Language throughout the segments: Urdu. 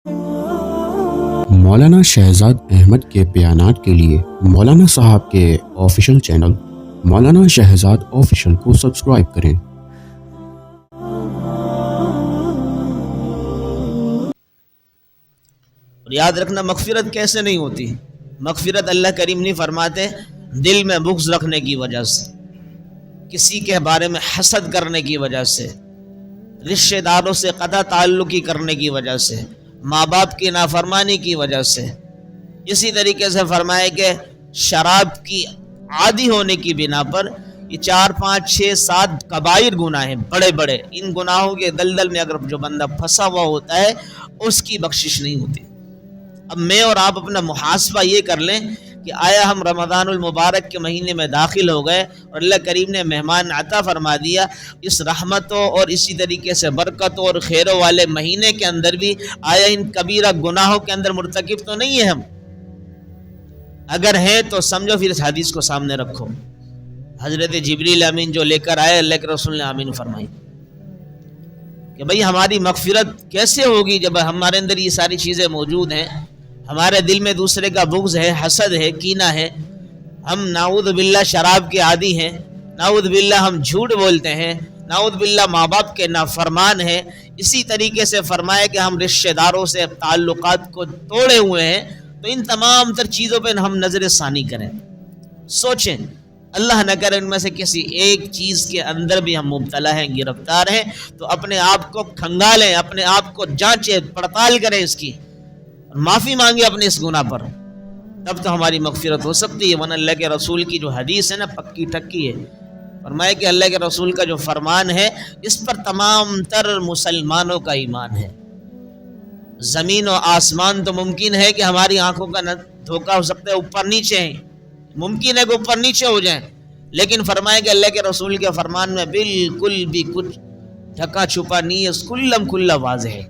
مولانا شہزاد احمد کے بیانات کے لیے مولانا صاحب کے آفیشیل چینل مولانا شہزاد آفیشیل کو سبسکرائب کریں۔ اور یاد رکھنا مغفرت کیسے نہیں ہوتی؟ مغفرت اللہ کریم نہیں فرماتے دل میں بغض رکھنے کی وجہ سے، کسی کے بارے میں حسد کرنے کی وجہ سے، رشتہ داروں سے قطع تعلقی کرنے کی وجہ سے، ماں باپ کی نافرمانی کی وجہ سے۔ اسی طریقے سے فرمائے کہ شراب کی عادی ہونے کی بنا پر یہ 4 5 6 7 کبائر گناہ ہیں بڑے بڑے، ان گناہوں کے دلدل میں اگر جو بندہ پھنسا ہوا ہوتا ہے اس کی بخشش نہیں ہوتی۔ اب میں اور آپ اپنا محاسبہ یہ کر لیں کہ آیا ہم رمضان المبارک کے مہینے میں داخل ہو گئے اور اللہ کریم نے مہمان عطا فرما دیا، اس رحمتوں اور اسی طریقے سے برکتوں اور خیروں والے مہینے کے اندر بھی آیا ان کبیرہ گناہوں کے اندر مرتکب تو نہیں ہے ہم؟ اگر ہیں تو سمجھو پھر اس حدیث کو سامنے رکھو، حضرت جبریل امین جو لے کر آئے اللہ کے رسول نے آمین فرمائی کہ بھئی ہماری مغفرت کیسے ہوگی جب ہمارے اندر یہ ساری چیزیں موجود ہیں، ہمارے دل میں دوسرے کا بغض ہے، حسد ہے، کینہ ہے، ہم نعوذ باللہ شراب کے عادی ہیں، نعوذ باللہ ہم جھوٹ بولتے ہیں، نعوذ باللہ ماں باپ کے نافرمان ہیں، اسی طریقے سے فرمائے کہ ہم رشتہ داروں سے تعلقات کو توڑے ہوئے ہیں۔ تو ان تمام تر چیزوں پہ ہم نظر ثانی کریں، سوچیں، اللہ نہ کرے ان میں سے کسی ایک چیز کے اندر بھی ہم مبتلا ہیں، گرفتار ہیں، تو اپنے آپ کو کھنگالیں، اپنے آپ کو جانچیں، پڑتال کریں اس کی، معافی مانگے اپنے اس گناہ پر، تب تو ہماری مغفرت ہو سکتی ہے۔ ورنہ اللہ کے رسول کی جو حدیث ہے نا پکی ٹکی ہے، فرمایا کہ اللہ کے رسول کا جو فرمان ہے اس پر تمام تر مسلمانوں کا ایمان ہے۔ زمین و آسمان تو ممکن ہے کہ ہماری آنکھوں کا دھوکہ ہو سکتا ہے، اوپر نیچے ہیں، ممکن ہے کہ اوپر نیچے ہو جائیں، لیکن فرمایا کہ اللہ کے رسول کے فرمان میں بالکل بھی کچھ ڈھکا چھپا نہیں ہے، کلم کھلا واضح ہے۔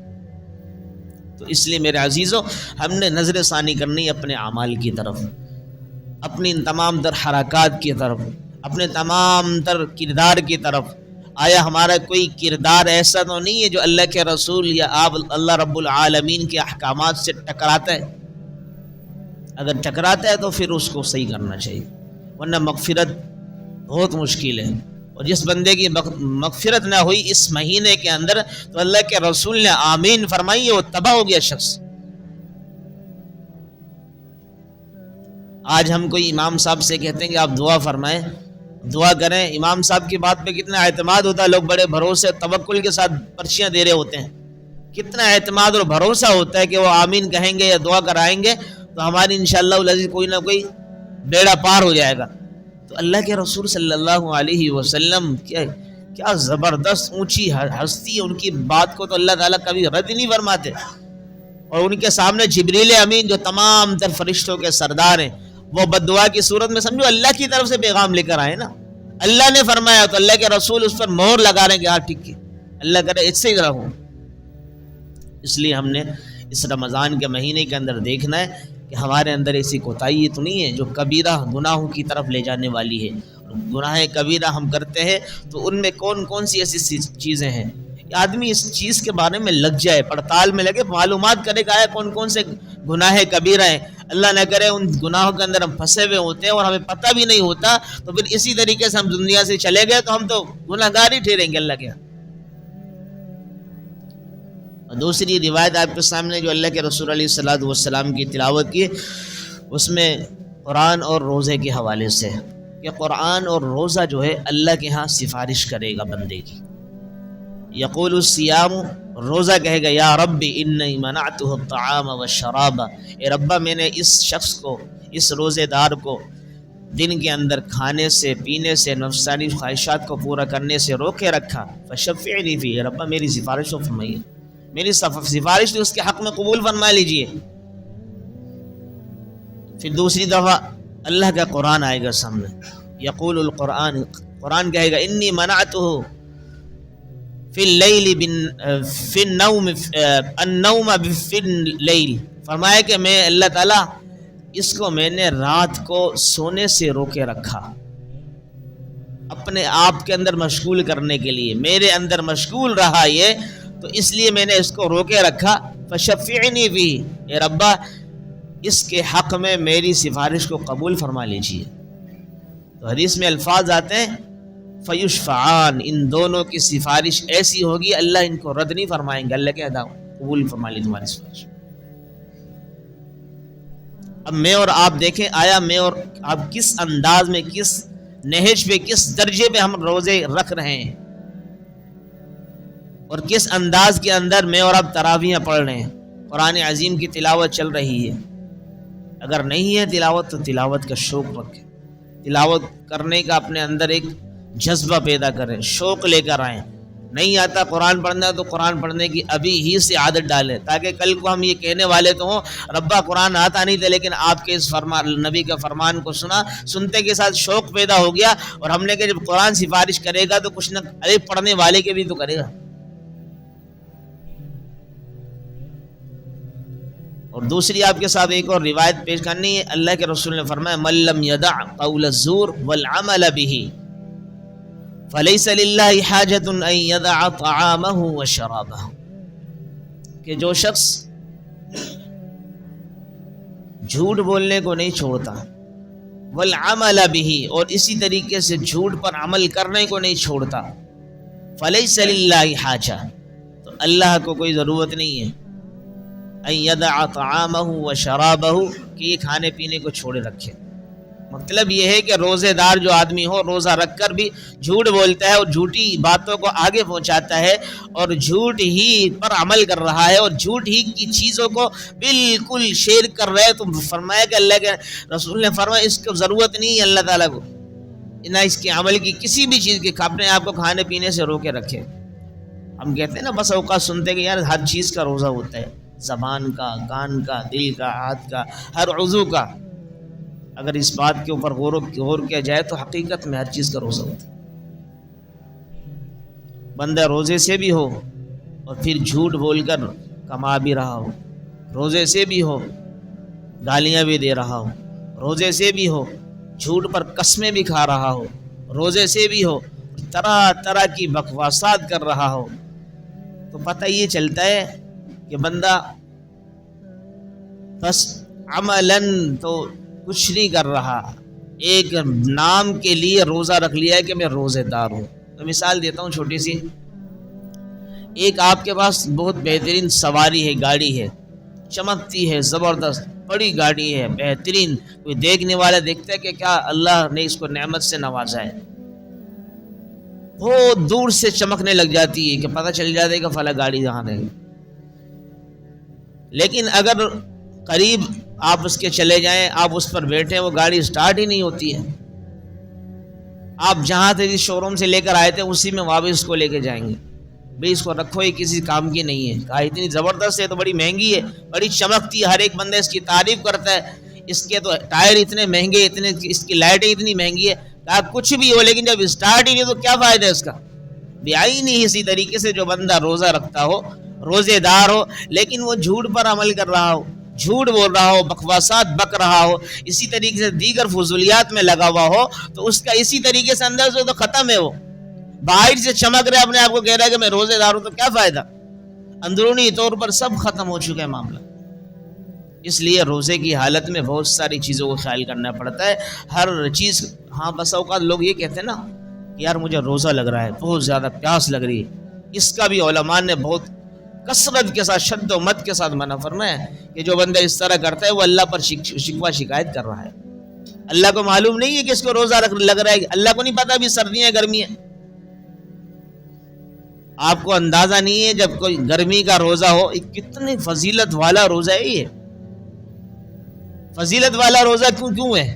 تو اس لیے میرے عزیزوں ہم نے نظر ثانی کرنی اپنے اعمال کی طرف، اپنی ان تمام تر حرکات کی طرف، اپنے تمام تر کردار کی طرف۔ آیا ہمارا کوئی کردار ایسا تو نہیں ہے جو اللہ کے رسول یا آپ اللہ رب العالمین کے احکامات سے ٹکراتا ہے؟ اگر ٹکراتا ہے تو پھر اس کو صحیح کرنا چاہیے، ورنہ مغفرت بہت مشکل ہے۔ اور جس بندے کی مغفرت نہ ہوئی اس مہینے کے اندر تو اللہ کے رسول نے آمین فرمائی، وہ تباہ ہو گیا شخص۔ آج ہم کوئی امام صاحب سے کہتے ہیں کہ آپ دعا فرمائیں، دعا کریں، امام صاحب کی بات پہ کتنا اعتماد ہوتا ہے، لوگ بڑے بھروسے توکل کے ساتھ پرچیاں دے رہے ہوتے ہیں، کتنا اعتماد اور بھروسہ ہوتا ہے کہ وہ آمین کہیں گے یا دعا کرائیں گے تو ہماری انشاءاللہ العزیز کوئی نہ کوئی بیڑا پار ہو جائے گا۔ تو اللہ کے رسول صلی اللہ علیہ وسلم کیا زبردست اونچی ہستی، ان کی بات کو تو اللہ تعالیٰ کبھی رد نہیں فرماتے، اور ان کے سامنے جبریل امین جو تمام تر فرشتوں کے سردار ہیں، وہ بد دعا کی صورت میں سمجھو اللہ کی طرف سے پیغام لے کر آئے نا، اللہ نے فرمایا تو اللہ کے رسول اس پر مہر لگا رہے ہیں کہ ہاں ٹھیک ہے، اللہ کرے اس سے ہی رہو۔ اس لیے ہم نے اس رمضان کے مہینے کے اندر دیکھنا ہے کہ ہمارے اندر ایسی کوتاہی تو نہیں ہے جو کبیرہ گناہوں کی طرف لے جانے والی ہے۔ گناہ کبیرہ ہم کرتے ہیں تو ان میں کون کون سی ایسی چیزیں ہیں، آدمی اس چیز کے بارے میں لگ جائے، پڑتال میں لگے، معلومات کرے کہ آیا کون کون سے گناہ کبیرہ ہیں، اللہ نہ کرے ان گناہوں کے اندر ہم پھنسے ہوئے ہوتے ہیں اور ہمیں پتہ بھی نہیں ہوتا، تو پھر اسی طریقے سے ہم دنیا سے چلے گئے تو ہم تو گناہ گار ہی ٹھہریں گے اللہ کے۔ اور دوسری روایت آپ کے سامنے جو اللہ کے رسول علیہ الصلوۃ والسلام کی تلاوت کی، اس میں قرآن اور روزے کے حوالے سے کہ قرآن اور روزہ جو ہے اللہ کے ہاں سفارش کرے گا بندے کی۔ یقول الصیام، روزہ کہے گا یا رب انی منعتہ الطعام والشراب، اے ربا میں نے اس شخص کو، اس روزے دار کو دن کے اندر کھانے سے، پینے سے، نفسانی خواہشات کو پورا کرنے سے روکے رکھا، فشفعنی فیہ، ربا میری سفارش کو فرمائیے، میری سفارش اس کے حق میں قبول فرما لیجئے۔ پھر دوسری دفعہ اللہ کا قرآن آئے گا سامنے، یقول القرآن، قرآن کہے گا انی منعتہ فی اللیل فی النوم النوم فی اللیل، فرمایا کہ میں اللہ تعالیٰ اس کو میں نے رات کو سونے سے روکے رکھا، اپنے آپ کے اندر مشغول کرنے کے لیے، میرے اندر مشغول رہا یہ، تو اس لیے میں نے اس کو روکے رکھا فشفعنی فیہ، اے ربا اس کے حق میں میری سفارش کو قبول فرما لیجیے۔ تو حدیث میں الفاظ آتے ہیں فیشفعان، ان دونوں کی سفارش ایسی ہوگی اللہ ان کو رد نہیں فرمائیں گے، اللہ کے ادا قبول فرما لی تمہاری سفارش۔ اب میں اور آپ دیکھیں آیا میں اور آپ کس انداز میں، کس نہج پہ، کس درجے پہ ہم روزے رکھ رہے ہیں، اور کس انداز کے اندر میں اور آپ تراویحیں پڑھ رہے ہیں، قرآن عظیم کی تلاوت چل رہی ہے۔ اگر نہیں ہے تلاوت تو تلاوت کا شوق رکھیں، تلاوت کرنے کا اپنے اندر ایک جذبہ پیدا کریں، شوق لے کر آئیں۔ نہیں آتا قرآن پڑھنا تو قرآن پڑھنے کی ابھی ہی سے عادت ڈالیں، تاکہ کل کو ہم یہ کہنے والے تو ہوں ربا قرآن آتا نہیں تھا لیکن آپ کے اس نبی کا فرمان کو سنا، سنتے کے ساتھ شوق پیدا ہو گیا، اور ہم نے کہا جب قرآن سفارش کرے گا تو کچھ نہ ارے پڑھنے والے کے بھی تو کرے گا۔ اور دوسری آپ کے ساتھ ایک اور روایت پیش کرنی ہے، اللہ کے رسول نے فرمایا من لم یدع قول الزور والعمل به فلیس للہ حاجۃ ان یدع طعامہ وشرابہ، کہ جو شخص جھوٹ بولنے کو نہیں چھوڑتا، والعمل به، اور اسی طریقے سے جھوٹ پر عمل کرنے کو نہیں چھوڑتا، فلیس للہ حاجہ، تو اللہ کو کوئی ضرورت نہیں ہے ان یدع طعامہ وشرابہ، کہ یہ کھانے پینے کو چھوڑے رکھے۔ مطلب یہ ہے کہ روزے دار جو آدمی ہو روزہ رکھ کر بھی جھوٹ بولتا ہے اور جھوٹی باتوں کو آگے پہنچاتا ہے اور جھوٹ ہی پر عمل کر رہا ہے اور جھوٹ ہی کی چیزوں کو بالکل شیئر کر رہا ہے، تو فرمایا کہ اللہ کے رسول نے فرمایا اس کو ضرورت نہیں ہے اللہ تعالیٰ کو نہ اس کے عمل کی، کسی بھی چیز کے، اپنے آپ کو کھانے پینے سے روکے رکھے۔ ہم کہتے ہیں نا بس اوقات سنتے کہ یار ہر چیز کا روزہ ہوتا ہے، زبان کا، کان کا، دل کا، ہاتھ کا، ہر عضو کا۔ اگر اس بات کے اوپر غور کیا جائے تو حقیقت میں ہر چیز کا روزہ ہوتا ہے۔ بندہ روزے سے بھی ہو اور پھر جھوٹ بول کر کما بھی رہا ہو، روزے سے بھی ہو گالیاں بھی دے رہا ہو، روزے سے بھی ہو جھوٹ پر قسمیں بھی کھا رہا ہو، روزے سے بھی ہو طرح طرح کی بکواسات کر رہا ہو، تو پتہ یہ چلتا ہے کہ بندہ بس عملاً تو کچھ نہیں کر رہا، ایک نام کے لیے روزہ رکھ لیا ہے کہ میں روزے دار ہوں۔ تو مثال دیتا ہوں چھوٹی سی، ایک آپ کے پاس بہت بہترین سواری ہے، گاڑی ہے، چمکتی ہے، زبردست بڑی گاڑی ہے، بہترین، کوئی دیکھنے والا دیکھتا ہے کہ کیا اللہ نے اس کو نعمت سے نوازا ہے، بہت دور سے چمکنے لگ جاتی ہے کہ پتہ چل جاتا ہے کہ فلاں گاڑی جہاں ہے۔ لیکن اگر قریب آپ اس کے چلے جائیں، آپ اس پر بیٹھیں، وہ گاڑی سٹارٹ ہی نہیں ہوتی ہے، آپ جہاں سے جس شو روم سے لے کر آئے تھے اسی میں واپس اس کو لے کے جائیں گے، بھئی اس کو رکھو، یہ کسی کام کی نہیں ہے، کہا اتنی زبردست ہے تو بڑی مہنگی ہے، بڑی چمکتی ہے، ہر ایک بندہ اس کی تعریف کرتا ہے، اس کے تو ٹائر اتنے مہنگے، اتنے اس کی لائٹیں اتنی مہنگی ہے، کہا کچھ بھی ہو لیکن جب سٹارٹ ہی نہیں تو کیا فائدہ ہے اس کا۔ نہیں اسی طریقے سے جو بندہ روزہ رکھتا ہو، روزے دار ہو، لیکن وہ جھوٹ پر عمل کر رہا ہو، جھوٹ بول رہا ہو، بکواسات بک رہا ہو، اسی طریقے سے دیگر فضولیات میں لگا ہوا ہو، تو اس کا اسی طریقے سے اندر سے تو ختم ہے، وہ باہر سے چمک رہا ہے، اپنے آپ کو کہہ رہا ہے کہ میں روزے دار ہوں، تو کیا فائدہ، اندرونی طور پر سب ختم ہو چکا ہے معاملہ۔ اس لیے روزے کی حالت میں بہت ساری چیزوں کو خیال کرنا پڑتا ہے، ہر چیز۔ ہاں بس اوقات لوگ یہ کہتے ہیں نا کہ یار مجھے روزہ لگ رہا ہے، بہت زیادہ پیاس لگ رہی ہے، اس کا بھی علماء نے بہت کثرت کے ساتھ، شد و مت کے ساتھ منع فرمایا ہے کہ جو بندہ اس طرح کرتا ہے وہ اللہ پر شکوہ شکایت کر رہا ہے۔ اللہ کو معلوم نہیں ہے کہ اس کو روزہ لگ رہا ہے، اللہ کو نہیں پتا بھی سردیاں گرمی ہے، آپ کو اندازہ نہیں ہے جب کوئی گرمی کا روزہ ہو، کتنی فضیلت والا روزہ ہے یہ۔ فضیلت والا روزہ کیوں ہے؟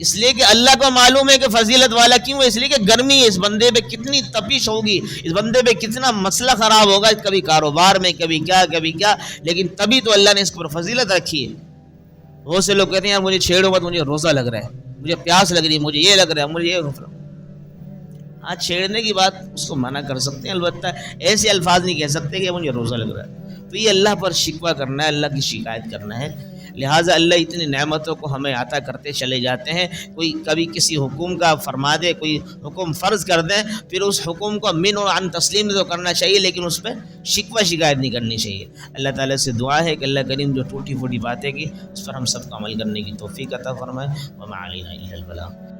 اس لیے کہ اللہ کو معلوم ہے کہ فضیلت والا کیوں ہے، اس لیے کہ گرمی ہے، اس بندے پہ کتنی تپش ہوگی، اس بندے پہ کتنا مسئلہ خراب ہوگا، کبھی کاروبار میں، کبھی کیا، لیکن تبھی تو اللہ نے اس پر فضیلت رکھی ہے۔ بہت سے لوگ کہتے ہیں یار مجھے چھیڑو مت، مجھے روزہ لگ رہا ہے، مجھے پیاس لگ رہی ہے، مجھے یہ لگ رہا ہے، مجھے یہ۔ ہاں چھیڑنے کی بات اس کو منع کر سکتے ہیں، البتہ ایسے الفاظ نہیں کہہ سکتے کہ مجھے روزہ لگ رہا ہے، تو یہ اللہ پر شکوہ کرنا ہے، اللہ کی شکایت کرنا ہے۔ لہٰذا اللہ اتنی نعمتوں کو ہمیں عطا کرتے چلے جاتے ہیں. کوئی کبھی کسی حکم کا فرما دے، کوئی حکم فرض کر دیں، پھر اس حکم کو من و عن تسلیم تو کرنا چاہیے، لیکن اس پہ شکوہ شکایت نہیں کرنی چاہیے. اللہ تعالیٰ سے دعا ہے کہ اللہ کریم جو ٹوٹی پھوٹی باتیں کی اس پر ہم سب کو عمل کرنے کی توفیق عطا فرمائے. وما علینا الا البلاغ.